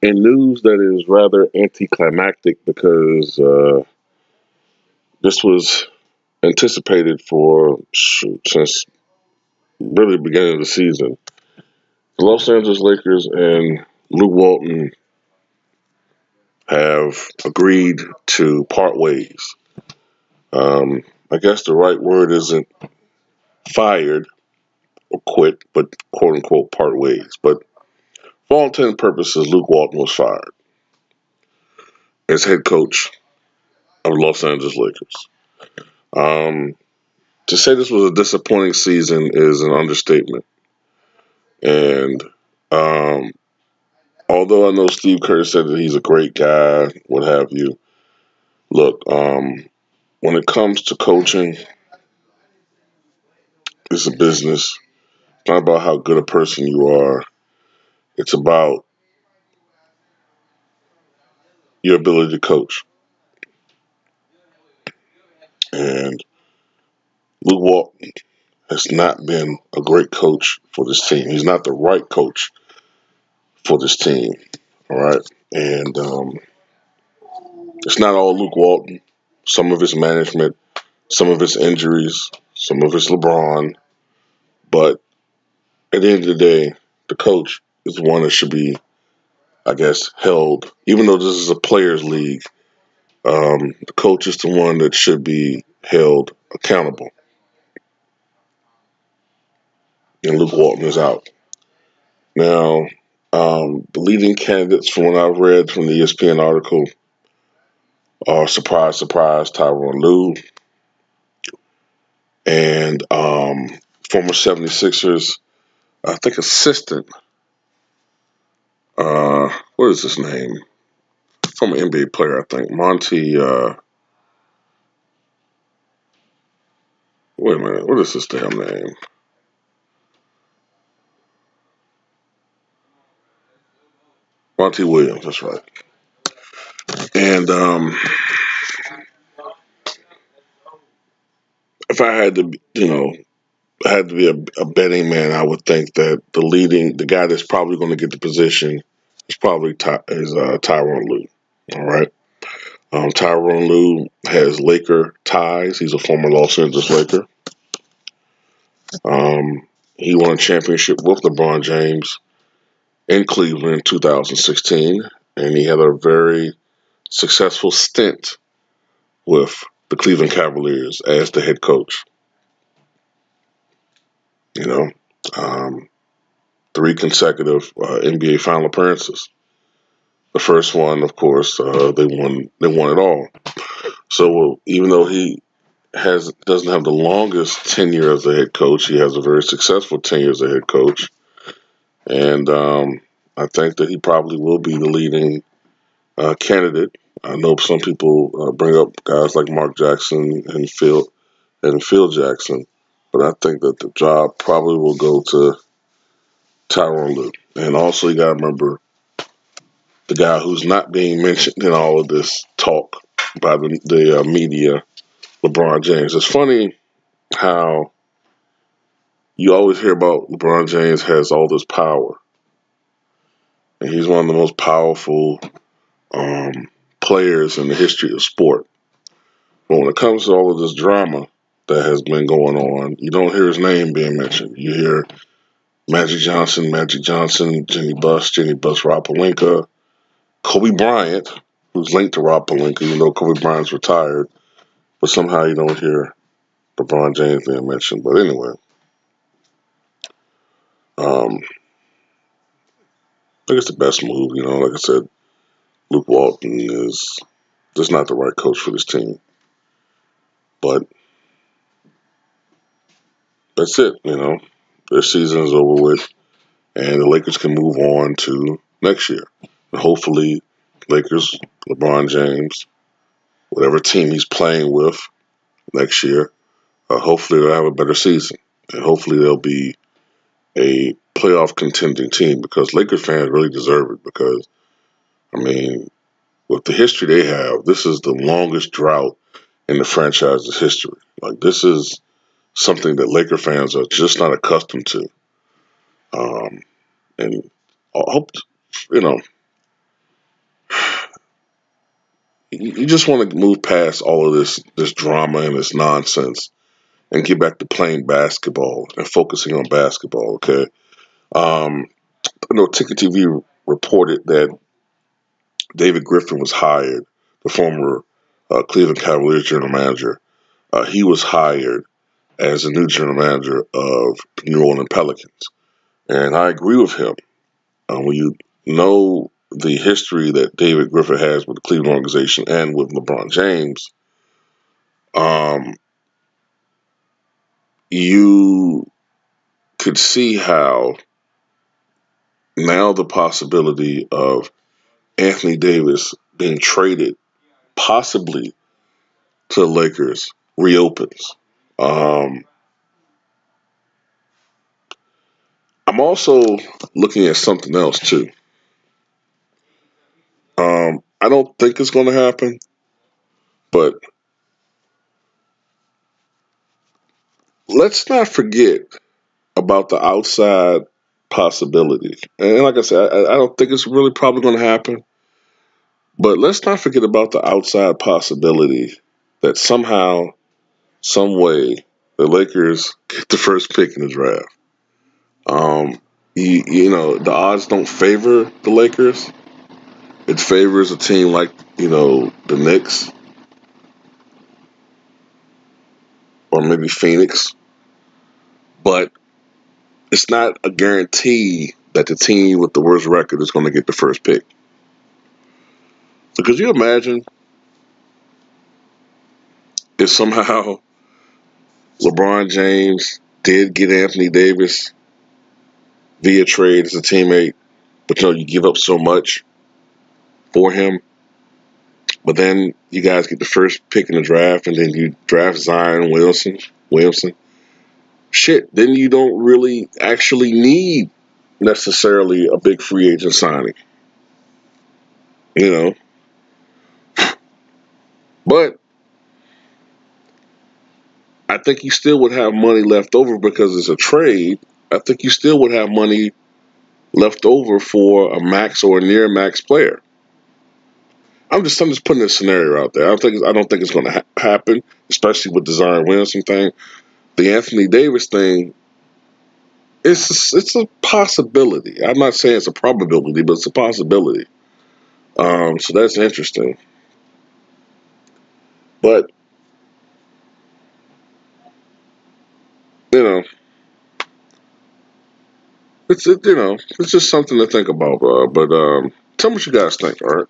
In news that is rather anticlimactic because this was anticipated for since really the beginning of the season. The Los Angeles Lakers and Luke Walton have agreed to part ways. I guess the right word isn't fired or quit, but quote unquote part ways. But for all intents and purposes, Luke Walton was fired as head coach of the Los Angeles Lakers. Um, to say this was a disappointing season is an understatement. And um, although I know Steve Kerr said that he's a great guy, what have you, look, when it comes to coaching, it's a business. It's not about how good a person you are. It's about your ability to coach. And Luke Walton has not been a great coach for this team. He's not the right coach for this team. All right. And it's not all Luke Walton. Some of his management, some of his injuries, some of his LeBron. But at the end of the day, the coach is the one that should be, I guess, held. Even though this is a players' league, the coach is the one that should be held accountable. And Luke Walton is out. Now, the leading candidates from what I've read from the ESPN article are surprise, surprise, Tyronn Lue and former 76ers, I think, assistant. What is his name? Former NBA player, I think. Monty. Wait a minute. What is his damn name? Monty Williams. That's right. And if I had to, had to be a betting man, I would think that the guy that's probably going to get the position is probably Tyronn Lue. All right. Tyronn Lue has Laker ties. He's a former Los Angeles Laker. He won a championship with LeBron James in Cleveland in 2016, and he had a very successful stint with the Cleveland Cavaliers as the head coach. You know, um, three consecutive NBA Final appearances. The first one, of course, they won. They won it all. So even though he doesn't have the longest tenure as a head coach, he has a very successful tenure as a head coach, and I think that he probably will be the leading candidate. I know some people bring up guys like Mark Jackson and Phil Jackson, but I think that the job probably will go to Tyronn Lue. And also, you got to remember the guy who's not being mentioned in all of this talk by the media, LeBron James. It's funny how you always hear about LeBron James has all this power, and he's one of the most powerful um, players in the history of sport. But when it comes to all of this drama that has been going on, you don't hear his name being mentioned. You hear Magic Johnson, Jenny Buss, Rob Pelinka, Kobe Bryant, who's linked to Rob Pelinka. You know Kobe Bryant's retired, but somehow you don't hear LeBron James being mentioned. But anyway, um, I think it's the best move. Like I said, Luke Walton is just not the right coach for this team. But that's it. Their season is over with, and the Lakers can move on to next year. And hopefully, Lakers, LeBron James, whatever team he's playing with next year, hopefully they'll have a better season, and hopefully they'll be a playoff contending team because Lakers fans really deserve it. Because I mean, with the history they have, this is the longest drought in the franchise's history. Like this is something that Laker fans are just not accustomed to. And I hope you know you just want to move past all of this drama and this nonsense and get back to playing basketball and focusing on basketball. Okay. Um, I know Ticket TV reported that David Griffin was hired, the former Cleveland Cavaliers general manager. He was hired as the new general manager of the New Orleans Pelicans, and I agree with him. When you know the history that David Griffin has with the Cleveland organization and with LeBron James, um, you could see how now the possibility of Anthony Davis being traded possibly to the Lakers reopens. Um, I'm also looking at something else too. I don't think it's going to happen, but let's not forget about the outside possibility. And like I said, I don't think it's really probably going to happen, but let's not forget about the outside possibility that somehow, some way, the Lakers get the first pick in the draft. Um, the odds don't favor the Lakers. It favors a team like, the Knicks or maybe Phoenix, but it's not a guarantee that the team with the worst record is going to get the first pick. So could you imagine if somehow LeBron James did get Anthony Davis via trade as a teammate, but you give up so much for him, but then you guys get the first pick in the draft, and then you draft Zion Williamson. Shit, then you don't really actually need necessarily a big free agent signing, you know. But I think you still would have money left over because it's a trade. I think you still would have money left over for a max or a near max player. I'm just putting this scenario out there. I don't think it's going to happen, especially with the Zion Williamson thing. The Anthony Davis thing, it's a possibility. I'm not saying it's a probability, but it's a possibility. So that's interesting. But you know, it's just something to think about. But tell me what you guys think. All right.